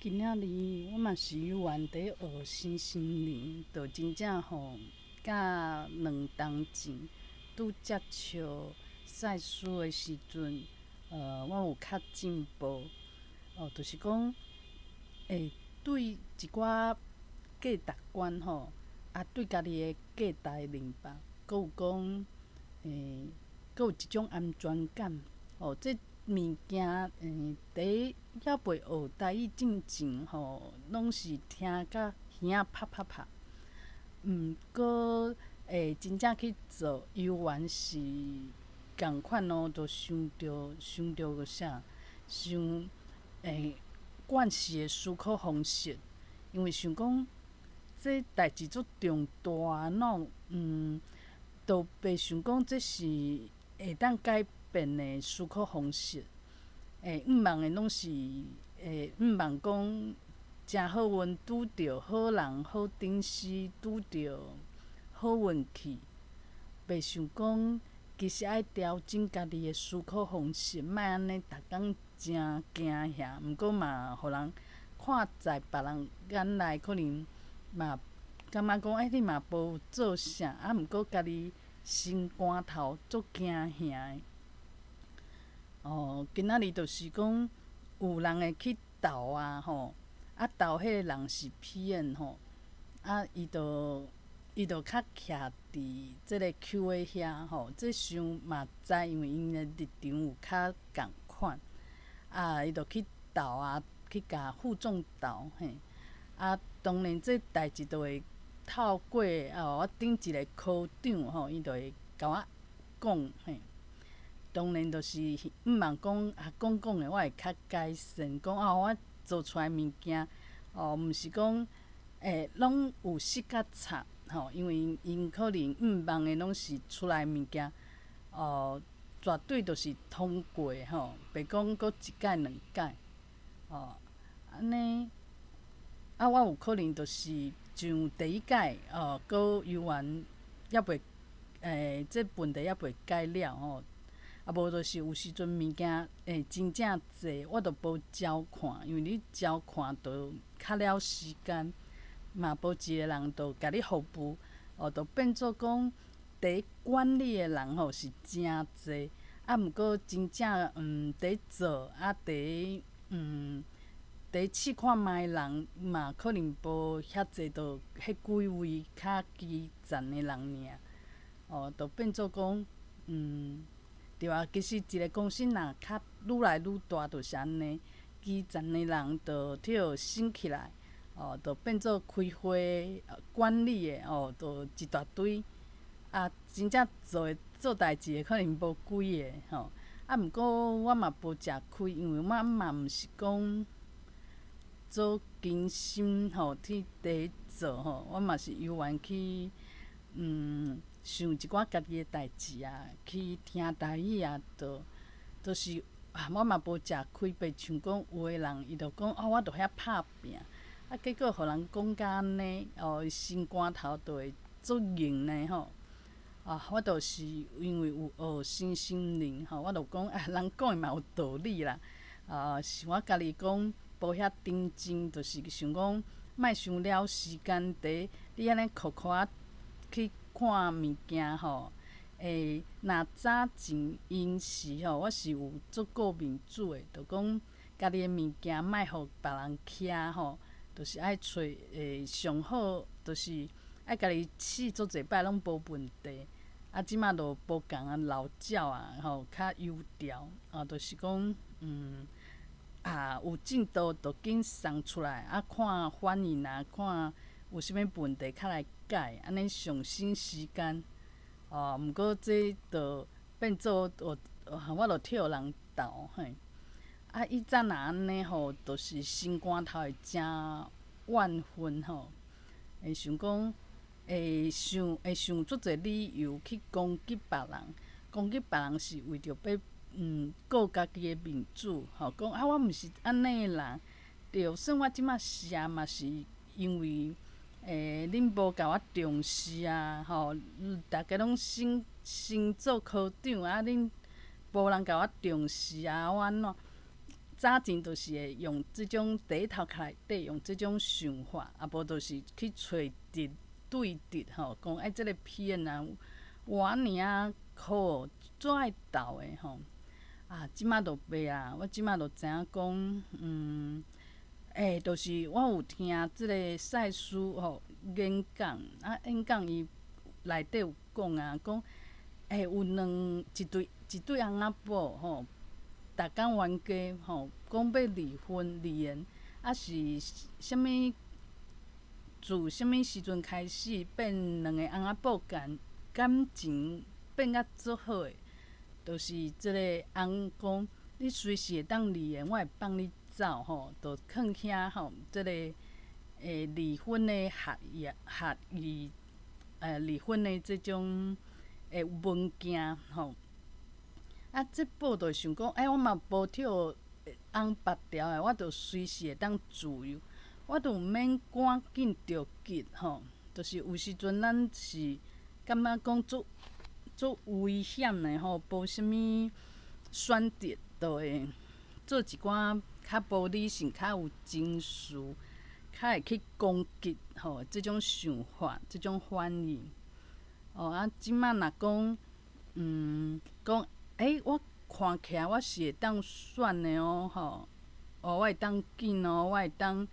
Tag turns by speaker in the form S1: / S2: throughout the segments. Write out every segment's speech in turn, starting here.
S1: 今仔日我嘛是游玩伫学新心灵，就真正吼，甲2冬前拄接触赛事的时阵，我有较进步。就是讲，对一寡价值观吼，对家己的价值明白，搁有讲，搁有一种安全感。这物件，伫还袂学台语进前吼，拢是听甲耳仔啪啪啪。过真正去做游玩是共款咯，就想着个啥，想惯势的思考方式，因为想讲这代志足重大，就袂想讲这是会当改变的思考方式。毋茫的拢是毋茫讲真好运拄着好人、好顶司，拄着好运气。袂想讲，其实爱调整家己的思考方式，莫安尼逐工真惊遐。毋过嘛，互人看在别人眼内，可能嘛感觉讲，你嘛无做啥，毋过家己心肝头足惊遐的。今仔日就是讲，有人会去斗啊吼，斗迄个人是 PM 吼，伊就较徛伫即个 QA 遐吼，这想嘛知，因为因的立场有较共款，伊就去斗去甲负重斗嘿。当然这代志就会透过我顶一个科长吼，伊就会甲我讲嘿。当然，就是毋茫讲的，我会较改善。讲我做出来物件，毋是讲拢有失甲差吼，因为因可能毋茫的拢是出来物件，绝对就是通过吼，袂讲搁一届两届，安尼我有可能就是像第一届搁游玩还袂这问题还袂解了吼。无就是有时阵物件真正济，我着无照看，因为你照看着较了时间，嘛无一个人着甲你服务，着变做讲伫管理的人吼是真济，毋过真正伫做伫试看卖人嘛，可能无遐济，着迄几位较基层的人尔，着变做讲对啊，其实一个公司若较愈来愈大，就是安尼，基层的人着摕升起来，着变做开会管理的着一大堆，真正做代志的可能无几个吼。毋过我嘛无食亏，因为我嘛毋是讲做精心吼去伫做吼，我嘛是游玩去想一寡家己的代志去听台语就是我嘛无食亏，袂像讲有的人伊着讲我着遐拍拼，结果互人讲甲安尼，伊心肝头就会足硬的吼。我就是因为有学新心灵吼，我着讲人讲的嘛有道理啦。是我家己讲无遐认真，就是想讲莫伤了时间伫你安尼苦去看物件吼。若早前因时吼，我是有做过面子的，就讲家己的物件莫互别人徛吼，就是爱找上好，就是爱家己试足侪摆拢无问题。即马就无共老鸟吼较优调，就是讲有进度就紧送出来，看反应看有啥物问题较来改，安尼上省时间。毋过这着变做我着替互人斗嘿。以早若安尼吼，就是心肝头会真万分吼，会想讲会想足侪理由去攻击别人，攻击别人是为着要顾家己的面子吼，讲我毋是安尼的人，就算我即马是嘛是因为恁无甲我重视吼，大家拢升做科长恁无人甲我重视我安怎？早前就是会用即种第一头壳内底用即种想法，啊无就是去找敌对敌吼，讲即个片啊，我尔啊苦，怎爱斗的吼？啊，即马就袂啊，我即马就知影讲，就是我有听即个赛斯吼演讲，啊演讲伊内底有讲啊，讲有一对翁仔某吼，逐工冤家吼，讲要离婚离缘，啊是啥物？自啥物时阵开始变两个翁仔某感情变甲足好诶？就是即个翁讲，你随时会当离缘，我会放你走吼，就囥遐吼，即个离婚的离婚的即种文件吼。啊，这宝就想讲，我嘛无摕翁拔条的，我就随时会当自由，我就毋免赶紧着急吼。就是有时阵咱是感觉讲足危险的吼，无啥物选择，就会做一寡较无理性、较有情绪、较会去攻击吼即种想法、即种反应。即摆若讲，讲我看起来我是会当选的吼，我会当紧我会当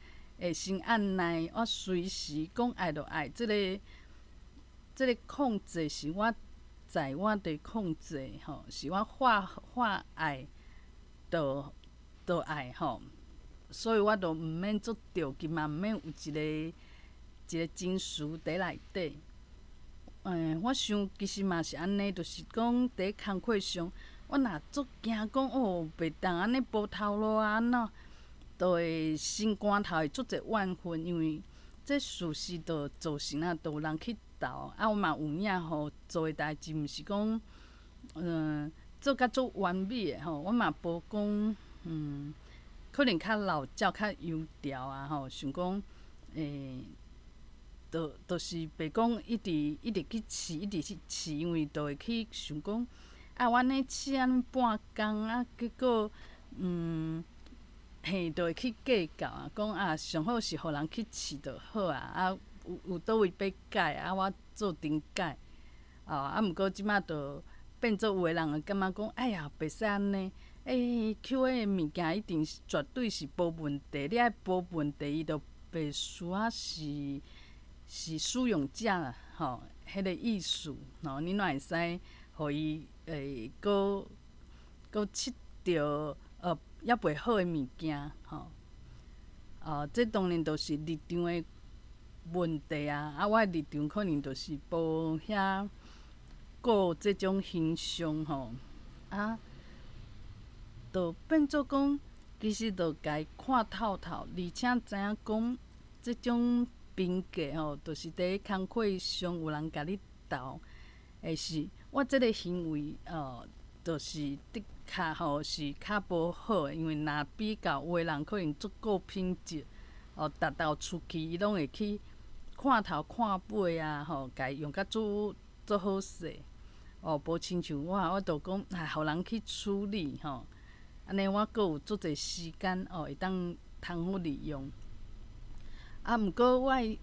S1: 先按捺，我随时讲爱就爱，即个控制是我在我伫控制吼，是我发爱就爱吼，所以我就毋免足着急嘛，毋免有一个情绪伫内底。我想其实嘛是安尼，就是讲伫工课上，我若足惊讲袂当安尼无头路啊，安怎，就会心肝头会足侪怨愤，因为这事实就造成就有人去斗，我嘛有影吼，做诶代志毋是讲做甲足完美诶吼，我嘛无讲可能较老鸟较油条啊吼，想讲就是袂讲一直去试，一直去试，因为就会去想讲，我安尼试安半工结果就会去计较啊，讲上好是互人去试就好啊，有倒位要改我做阵改，毋过即摆就变做有诶人会感觉讲，哎呀，袂使安尼，QA 诶物件一定是绝对是无问题，你爱无问题，伊就袂需要是使用者吼，迄个意思吼，你哪会使互伊搁佚着抑袂好诶物件吼？这当然就是立场诶问题啊！我诶立场可能就是无遐顾即种形象吼，就变做讲，其实就家己看透透，而且知影讲，即种评价吼，就是伫工课上有人甲你斗，是我即个行为就是的确吼是较无好诶，因为若比较有诶人可能足够品质，逐道出去伊拢会去看头看尾啊，家己用甲足好势，无亲像我就讲互人去处理吼。安尼我阁有足侪时间会当通好利用。毋过我诶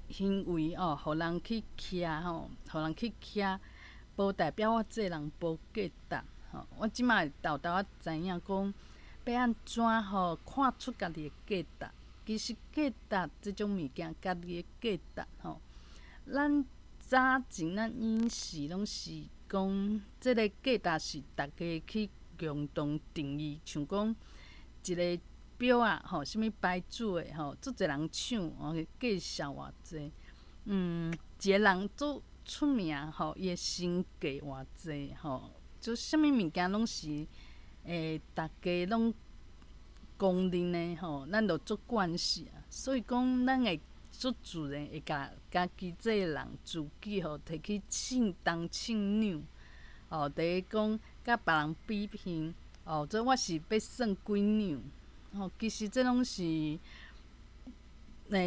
S1: 行为互人去徛吼，互人去徛，无代表我这人无价值吼。我即摆豆豆知影讲，要安怎看出家己诶价值。其实价值即种物件，家己诶价值吼，咱早前咱演示拢是讲，即个价值是大家去共同定义，像讲一个表啊，啥物牌子诶，足侪人抢，价值偌济。一个人做出名，伊诶身价偌济，就啥物物件拢是大家拢公认诶，咱就做惯势啊。所以讲，咱会足自然会甲家己这个人自己摕去当称量，伫讲甲别人比拼。这我是要算几两？其实这拢是，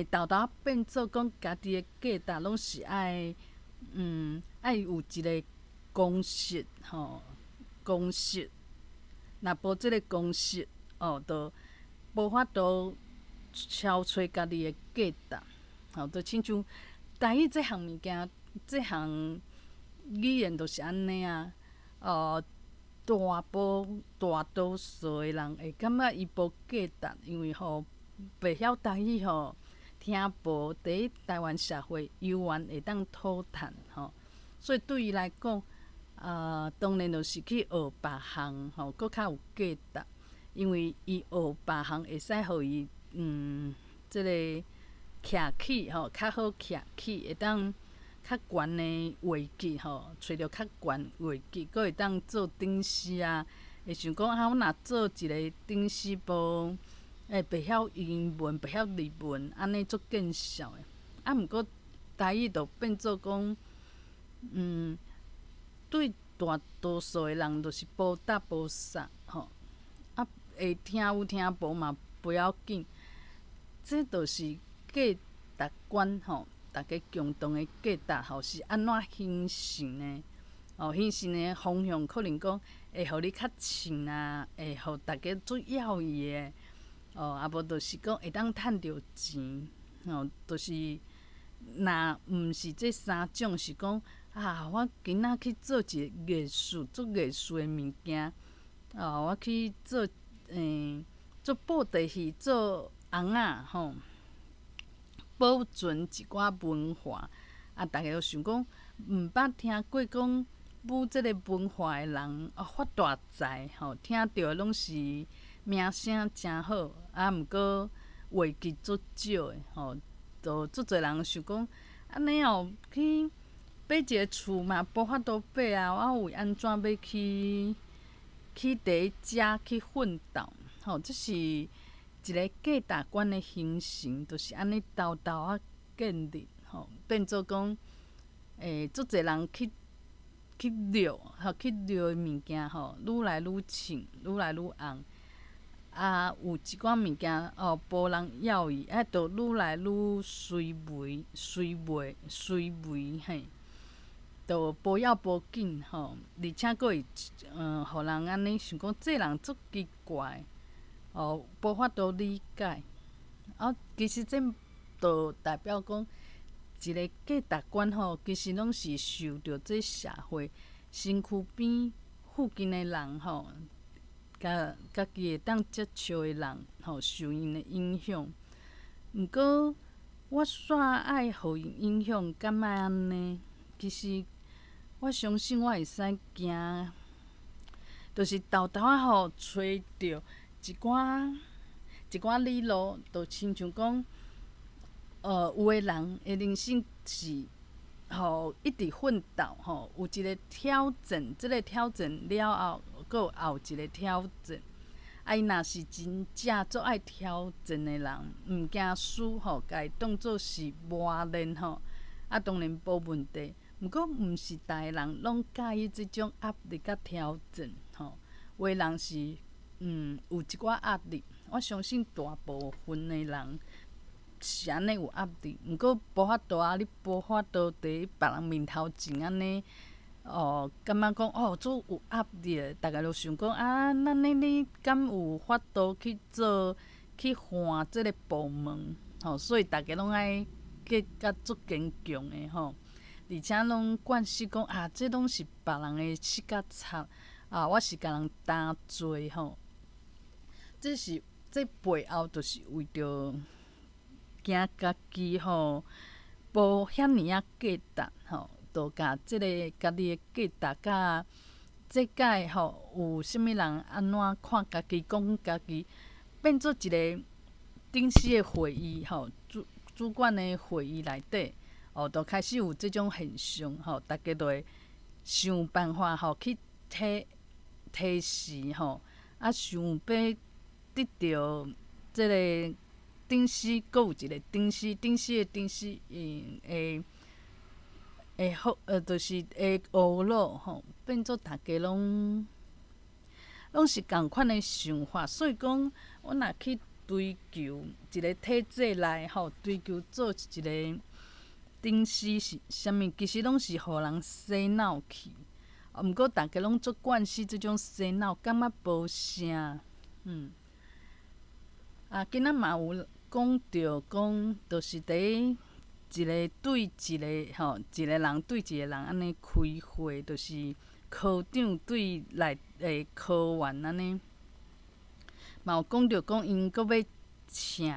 S1: 豆豆变做讲家己的价值，拢是爱有一个公式，公式。若无即个公式，就无法度超找家己的价值，就亲像台语即项物件，即项语言就是安尼啊。大多数的人会感觉伊无价值，因为袂晓台语听无伫台湾社会悠远会当讨谈所以对伊来讲，当然就是去学别项搁较有价值，因为伊学别项会使互伊即个徛起较好徛起，会当较悬的位置找着较悬位置，搁会当做顶师啊。会想讲我若做一个顶师无袂晓英文，袂晓日文，安尼足见笑的。毋过台语就变做讲，对大多数的人就是无搭无煞会听有听无嘛不要紧，这就是价值观大家共同的价值是安怎形成的？形成的方向可能讲会互你较深啊，会互大家足要义的无就是讲会当趁着钱就是若毋是这三种，是讲我今仔去做一个艺术，做艺术的物件我去做做布袋戏，做翁仔保存一寡文化大家都想讲，毋捌听过讲舞即个文化的人发大财听到的拢是名声真好毋过话技足少的就足侪人想讲安尼去买一个厝嘛，无法度买啊！我为安怎要去第遮去奋斗？这是一个价值观的形成，就是安尼豆豆建立变做讲足侪人去掠的物件愈来愈深，愈来愈红有一寡物件无人要伊就愈来愈衰微嘿。就无要无紧而且佫会互人安尼想讲，这人足奇怪无法度理解其实这就代表讲一个价值观其实拢是受着这社会身躯边附近的人家己会当接触的人受因的影响。毋过我煞爱互因影响，敢莫安尼？其实我相信我会使行，就是豆豆找着一寡理路，就亲像讲，有的人的人生是一直奋斗有一个挑战，这个挑战了后，佫有后一个挑战。伊若是真正足爱挑战的人，毋惊输家己当作是磨练当然无问题。毋过，毋是逐个人拢介意即种压力甲挑战有的人是有一寡压力，我相信大部分的人是安尼有压力。毋过无法度你无法度伫别人面头前安尼感觉讲足有压力的。逐个都想讲咱你敢有法度去换即个部门所以逐个拢爱甲足坚强的而且拢惯势讲这拢是别人的四角插我是甲人担做这背后就是为着惊家己无遐尔价值就甲即个家己的价值甲这届有啥物人安怎看家己，讲家己变做一个顶时的会议主管的会议内底就开始有即种现象大家就会想办法去提示想要得到即个顶时，佫有一个顶时的顶时会好就是会学咯变做大家拢是共款的想法，所以讲我若去追求一个体制内追求做一个顶时是啥物，其实拢是互人洗脑去毋过大家拢做惯势即种洗脑，感觉无啥今仔嘛有讲着讲，就是伫一个对一个吼，一个人对一个人安尼开会，就是科长对内科员安尼，嘛有讲着讲因搁要请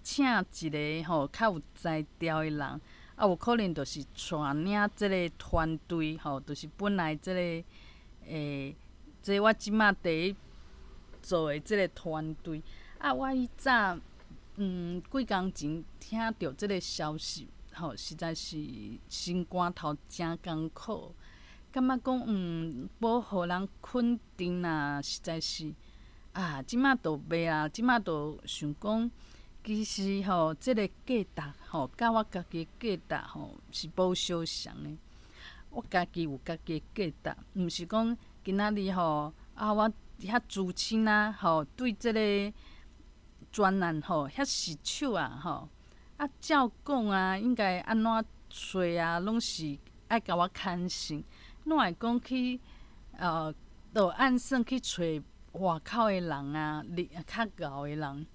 S1: 请一个较有才调的人，有可能就是带领即个团队就是本来即个即我即马伫咧做的即个团队。我迄早几工前听到即个消息，实在是心肝头真艰苦，感觉讲要互人肯定啊，实在是即马就袂啊，即马就想讲，其实即个价值甲我家己的价值是无相像的。我家己有家己的价值，毋是讲今仔日我遐资深啊，对即个专案遐失手啊，照讲啊，应该安怎找啊，拢是爱甲我牵线，哪会讲去就按算去找外口的人啊，较敖的人。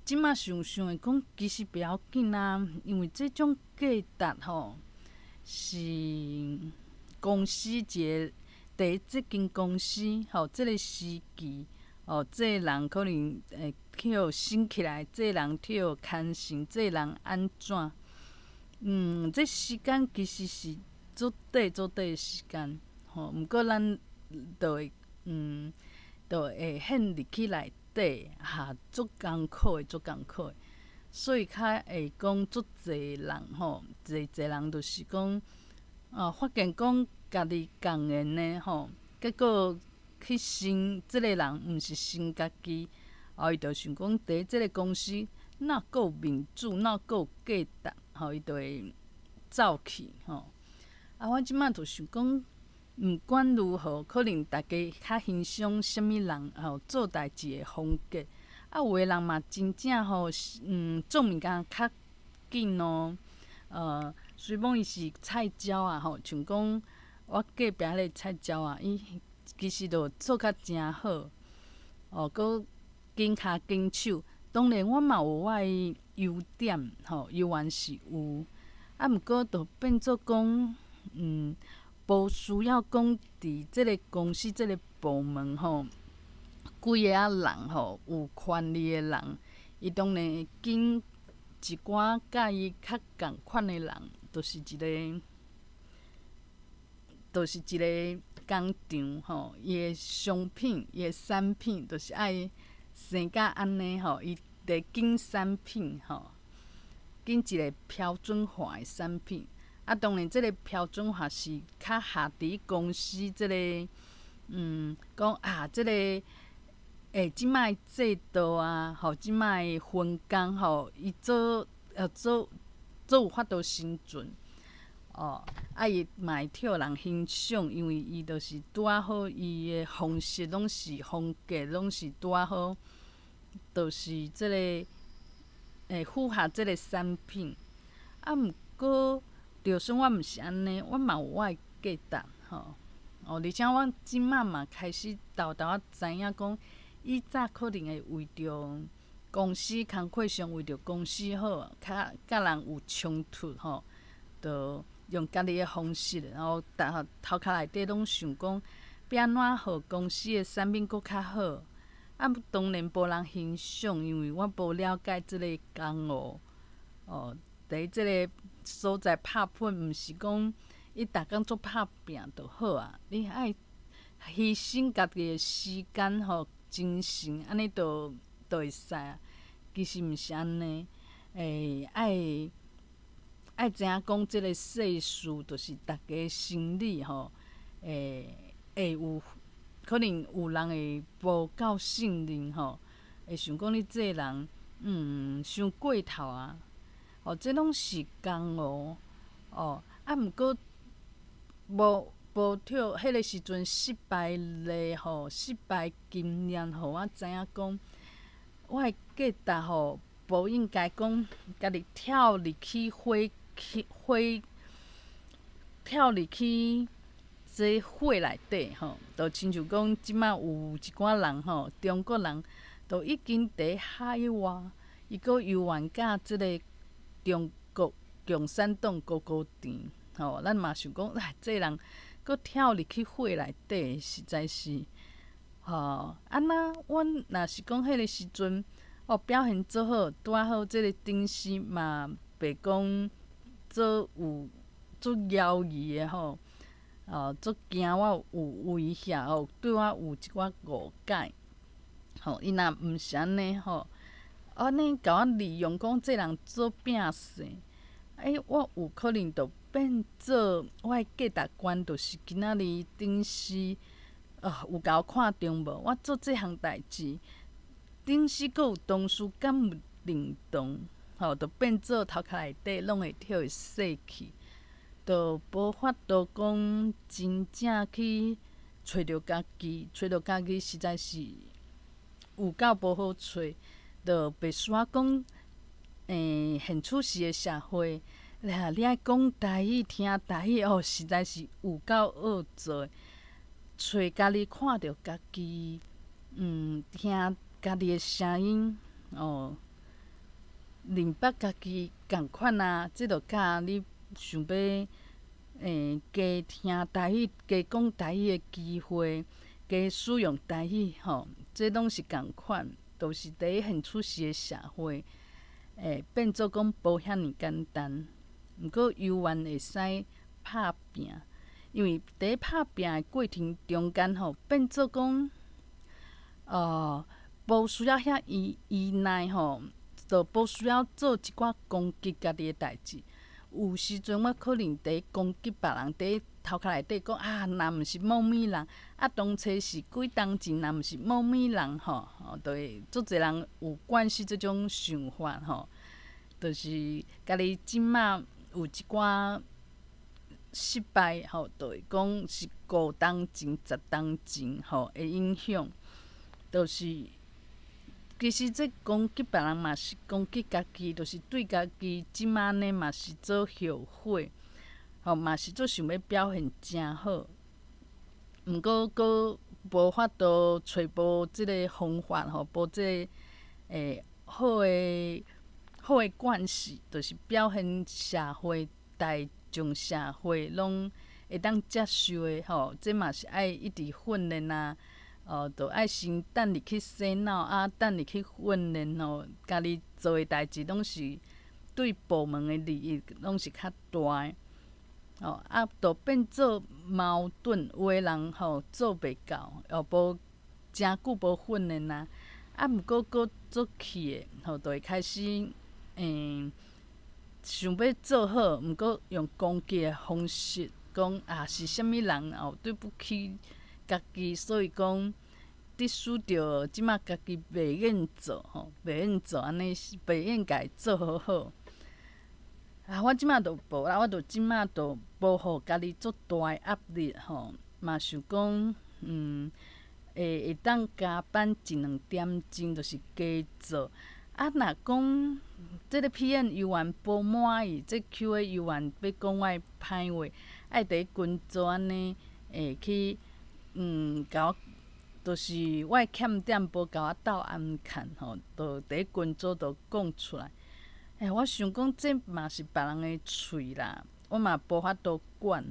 S1: 即马想想的讲，其实不要紧啊，因为即种价值是公司第即间公司即个时期这个人可能去互升起来，这个人去互牵线，这个人安怎？这时间其实是足短的时间，毋过咱就会就会陷入去内底，足艰苦的，所以较会讲足侪人侪人就是讲，发现讲家己共缘的结果去信即个人，毋是信家己，伊就想讲，伫即个公司哪阁有面子，哪阁有价值，伊就会走去我即摆就想讲，毋管如何，可能大家较欣赏什物人做代志的风格。有的人嘛真正做物件较紧虽讲伊是菜鸟像讲我隔壁迄个菜鸟伊其实就做较诚好，搁紧骹紧手。当然我嘛有我的优点优点是有，毋过就变做讲无需要讲伫即个公司即个部门几个人有权利的人，伊当然会紧一寡甲伊较共款的人，就是一个工厂伊的商品、伊的产品，就是爱生甲安尼伊得紧产品紧一个标准化的产品。当然，即个标准化是较下伫公司即个讲即个即摆制度啊，即摆分工伊做有法度生存伊嘛会替人欣赏，因为伊就是拄仔好，伊的方式拢是风格，拢是拄仔好，就是即个符合即个产品。毋过，就算我毋是安尼，我嘛有我的价值而且我即摆嘛开始豆仔知影讲，以早可能会为着公司工课上为着公司好，甲人有冲突就用家己的方式，然后头壳内底拢想讲，要安怎互公司的产品搁较好。当然无人欣赏，因为我无了解即个工务伫即个所在拍拼，毋是讲伊逐工做拍拼就好啊。你爱牺牲家己的时间精神，安尼就会使啊。其实毋是安尼，爱知影讲即个世事，就是逐家心理会有可能有人会无够信任会想讲你这个人伤过头啊。这拢是工务毋过无迄个时阵失败例失败经验，互我知影讲，我的价值无应该讲家己跳入去跳入去这火内底就亲像讲即摆有一寡人中国人都已经伫海外，伊阁游玩甲即个中国共产党高高甜，吼，咱嘛想讲，这人阁跳入去火内底，实在是，吼，那阮若是讲迄个时阵，表现做好，拄啊好，即个顶司嘛袂讲做有足妖异的吼，足惊我有威胁对我有一寡误解，吼，伊若毋是安尼吼，安尼甲我利用讲这人做摒势，我有可能就变做我的价值观，就是今仔日顶司有甲我看中无？我做即项代志，顶司阁有同事敢有认同？吼，就变做头壳内底拢会跳会洗去，就无法度讲真正去找着家己，找着家己实在是有够无好找，就袂需要讲现处时的社会，你爱讲台语、听台语实在是有够恶做。找家己看着家己，听家己的声音，明白家己共款啊，即着甲你想要加听台语、加讲台语的机会，加使用台语这拢是共款，都是伫现处时的社会，变做讲无遐尔简单。毋过游玩会使拍拼，因为伫拍拼的过程中间变做讲，无需要遐依赖就无需要做一寡攻击家己的代志。有时阵我可能伫攻击别人，伫头壳内底讲若毋是某物人，当初是几当前，若毋是某物人就会足侪人有惯势即种想法就是家己即马有一寡失败就会讲是5当前、10当前的影响，就是其实这攻击别人嘛是攻击家己，就是对家己即马呢嘛是做后悔，嘛是做想要表现诚好，毋过阁无法度找无即个方法无即个好的惯势，就是表现社会大众社会拢会当接受的这嘛是爱一直训练就爱先等入去洗脑等入去训练家己做的代志拢是对部门的利益拢是较大的就变做矛盾，有的人做袂到，无诚久无训练毋过阁做气的就会开始想要做好，毋过用攻击的方式讲是啥物人对不起家己，所以讲得使着即马家己袂愿做袂愿做安尼，袂愿家做好好。我即马就无啦，我就即马就无互家己足大的压力嘛想讲会当加班1-2点钟，就是加做。若讲即个 PM 游玩无满意，即 QA 游玩要讲我的歹话，爱伫群组安尼去甲我，就是我的欠点无甲我斗暗看就伫群组就讲出来。我想讲这嘛是别人的喙啦，我嘛无法度管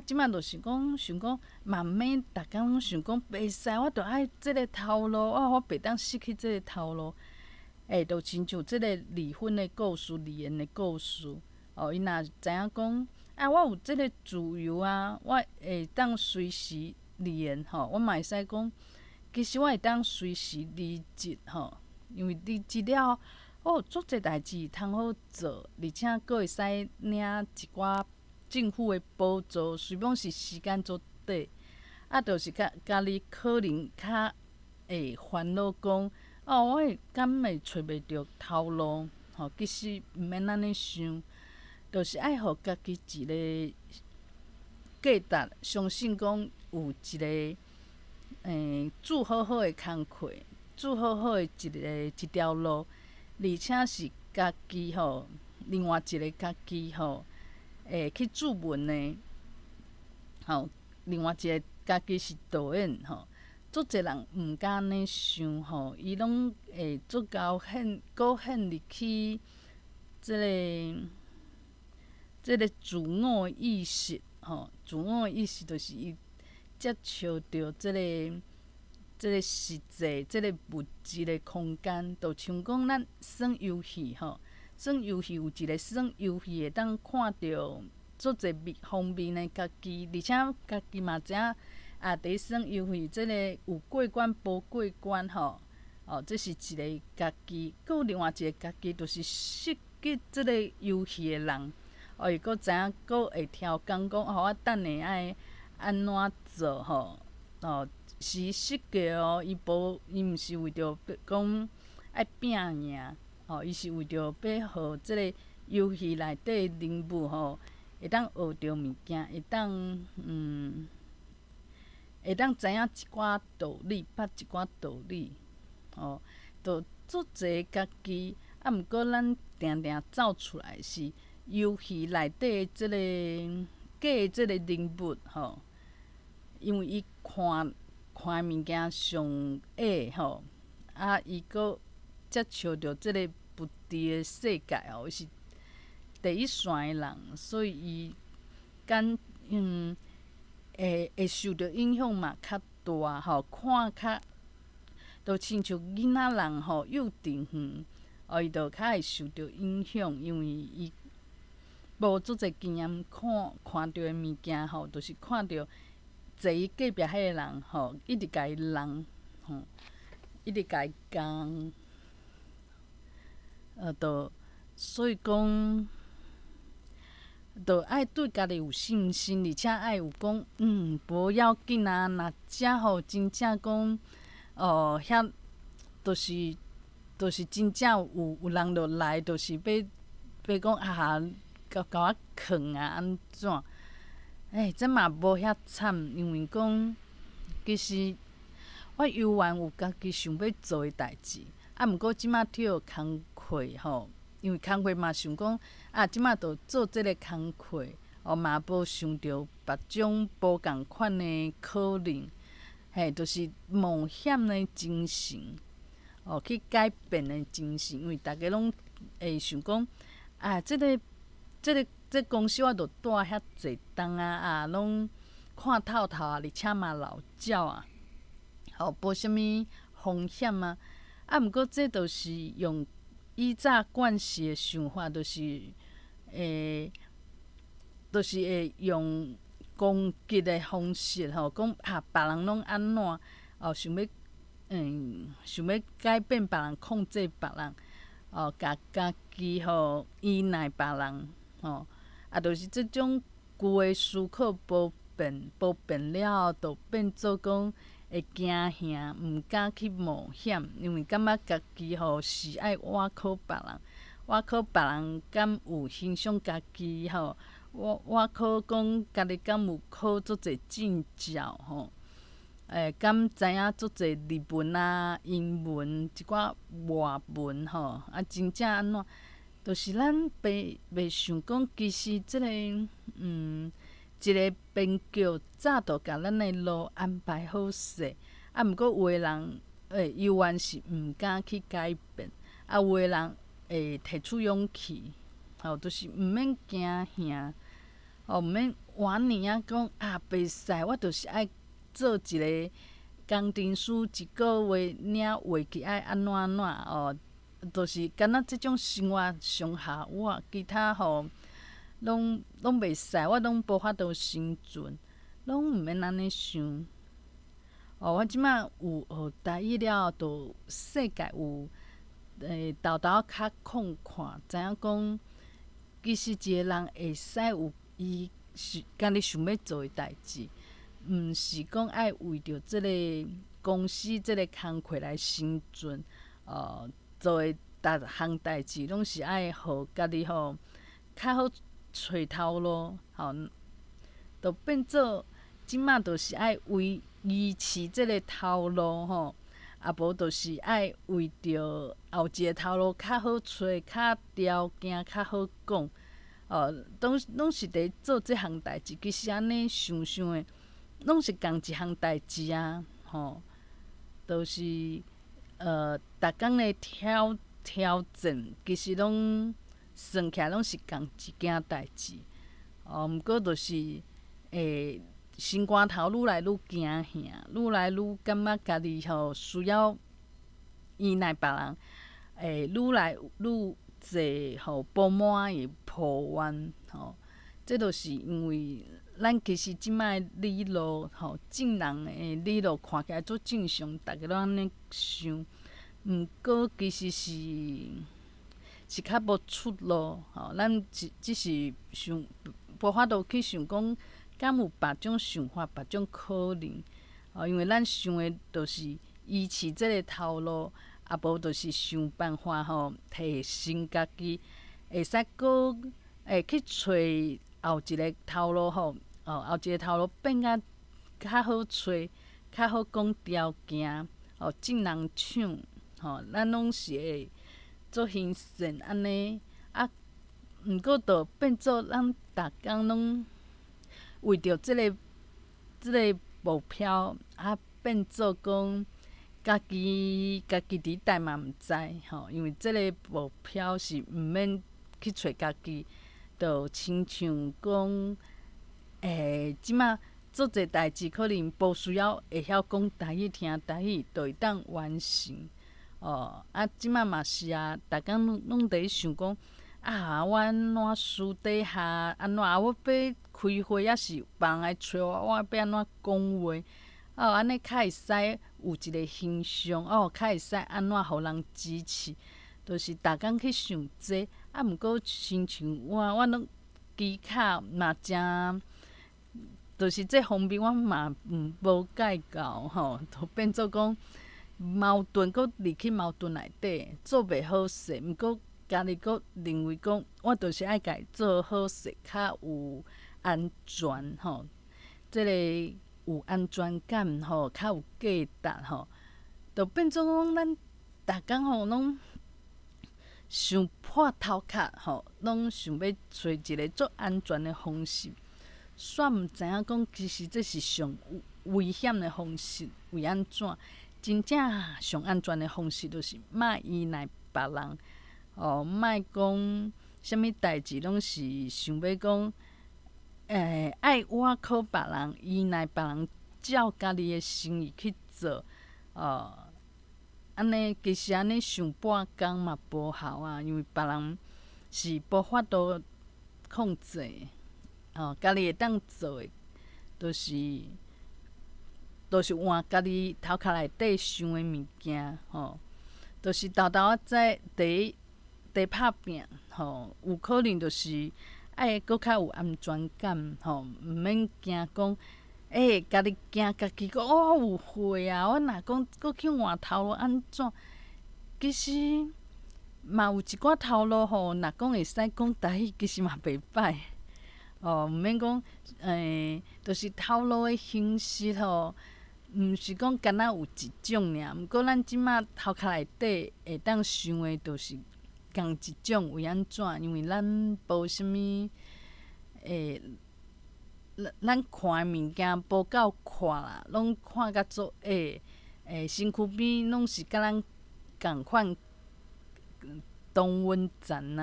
S1: 即摆就是讲想讲，嘛毋免逐工拢想讲袂使，我着爱即个头路我袂当失去即个头路。就亲像即个离婚的故事、离缘的故事伊若知影讲我有即个自由我会当随时离缘我嘛会使讲，其实我会当随时离职因为离职了有足侪代志通好做，而且佫会使领一寡政府的补助，虽讲是时间足短，就是家己可能较会烦恼讲我敢会找袂着头路其实毋免安尼想，就是爱互家己一个价值，相信讲有一个做好好的工课，做好好的一条路，而且是家己另外一个家己去注文的另外一个家己是导演足侪人毋敢安尼想吼，伊拢会足够搁陷入去即个自我意识吼，自我意识就是伊接触到即个实际、即个物质的空间，就像讲咱耍游戏吼，耍游戏有一个耍游戏会当看到足侪方面的家己，而且家己嘛知影啊，伫耍游戏，即个有过关无过关吼，哦，这是一个家己，佫有另外一个家己，就是设计即个游戏的人，哦，伊佫知影，佫会挑工讲，哦，我等下爱安怎做吼，哦。是设计哦，伊毋是为着讲爱拼赢，吼，伊是为着要互即个游戏内底的人物吼，会当学着物件，会当知影一寡道理，捌一寡道理，吼，就足侪家己，啊，毋过咱定定走出来是游戏内底的即个假的即个人物吼，因为伊看物件上矮吼，啊，伊佫接触着即个不治的世界吼，伊是第一线的人，所以伊会受着影响嘛较大吼，看较，就亲像囡仔人吼幼稚园，哦，伊就较会受着影响，因为伊无足侪经验看到的物件吼，就是看到。坐伊隔壁迄个人吼，一直甲伊人吼，一直甲伊讲，就所以讲，就爱对家己有信心，而且爱有讲，无要紧啊，若遮吼真正讲，遐就是真正有人就来，就是要讲啊，甲我囥啊，安怎？这嘛无遐惨，因为讲其实我游玩有家己想要做的代志，啊，毋过即摆跳工课吼，因为工课嘛想讲啊，即摆着做即个工课，嘛无想着别种无共款的可能，就是冒险的精神，去改变的精神，因为逐个拢会想讲啊，这公司我着住遐济冬啊，拢看透透啊，而且嘛老鸟啊，无啥物风险啊。啊，毋过这著是用以早惯势的想法，就是会用攻击的方式吼，讲啊别人拢安怎，想要改变别人，控制别人，甲家己依赖别人，就是即种旧的思考无变了后，就变做讲会惊吓，毋敢去冒险，因为感觉家己是爱倚靠别人，倚靠别人敢有欣赏家己倚靠讲家己敢有考足侪证照敢知影足侪日文啊、英文一寡外文真正安怎？就是咱袂想讲，其实即个一个编剧早就甲咱的路安排好势，啊，毋过有的人游玩是毋敢去改变，啊，有的人会提出勇气，就是毋免惊吓，毋免晚年啊讲啊袂使，我就是爱做一个工程师，一个月领月期爱安怎就是敢若即种生活上下我，其他拢袂使，我拢无法度生存，拢毋免安尼想。我即摆有学台语了后，就世界有豆豆较广阔，知影讲其实一个人会使有伊家己想要做的代志，毋是讲爱为着即个公司、即个工课来生存，做的逐项代志拢是爱互家己较好找头路，就变做即摆就是爱维持即个头路啊无就是爱为着后一个头路较好找、较条件较好讲，拢是伫做即项代志。其实安尼想想的，拢是共一项代志啊，就是逐工的挑战，其实拢算起来拢是共一件代志。毋过就是心肝头愈来愈惊吓，愈来愈感觉家己需要依赖别人，愈来愈济饱满的抱怨这就是因为咱其实即摆理路正人的理路看起来足正常，逐个拢安尼想，毋过其实是较无出路咱只是想无法度去想讲，敢有别种想法、别种可能因为咱想的就是维持即个头路，啊无就是想办法提升家己，会使搁去找后一个头路后一个头路变甲较好找、较好讲条件正人抢咱拢是会做欣赏安尼毋过就变做咱逐工拢为着即个目标变做讲家己伫代嘛毋知因为即个目标是毋免去找家己，就亲像讲即马做者代志可能无需要会晓讲台语、听台语，就会当完成即马嘛是逐工拢伫咧想讲我安怎私底下安怎我要开会还是别人来找我要安怎讲话安尼较会使有一个形象较会使安怎互人支持，就是逐工去想这毋过亲像我拢技巧嘛诚，就是这方面我嘛无介够就变做讲矛盾，搁入去矛盾内底，做袂好势。毋过家己搁认为讲，我就是爱家己做好势，较有安全即个有安全感较有价值就变做讲咱逐工拢想破头壳拢想要找一个足安全的方式，煞毋知影讲其实这是上危险的方式。为安怎？真正上安全的方式，就是莫依赖别人莫讲啥物代志拢是想要讲爱倚靠别人，依赖别人，照家己的心意去做安尼其实安尼上半工嘛无效因为别人是无法度控制家己会当做的，就是换家己头壳内底想的物件就是豆豆仔在伫拍拼有可能就是爱搁较有安全感毋免惊讲家己惊家己讲我有会我若讲搁去换头路安怎？其实嘛有一寡头路若讲会使讲台语，其实嘛袂歹毋免讲就是头路的形式毋是讲干那有一种尔，毋过咱即马头壳内底会当想的，就是共一种。为安怎？因为咱无啥物咱看的物件无够看啦，拢看甲足矮身躯边拢是甲咱共款同温层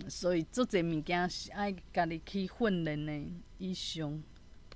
S1: 所以足侪物件是爱家己去训练的。以上。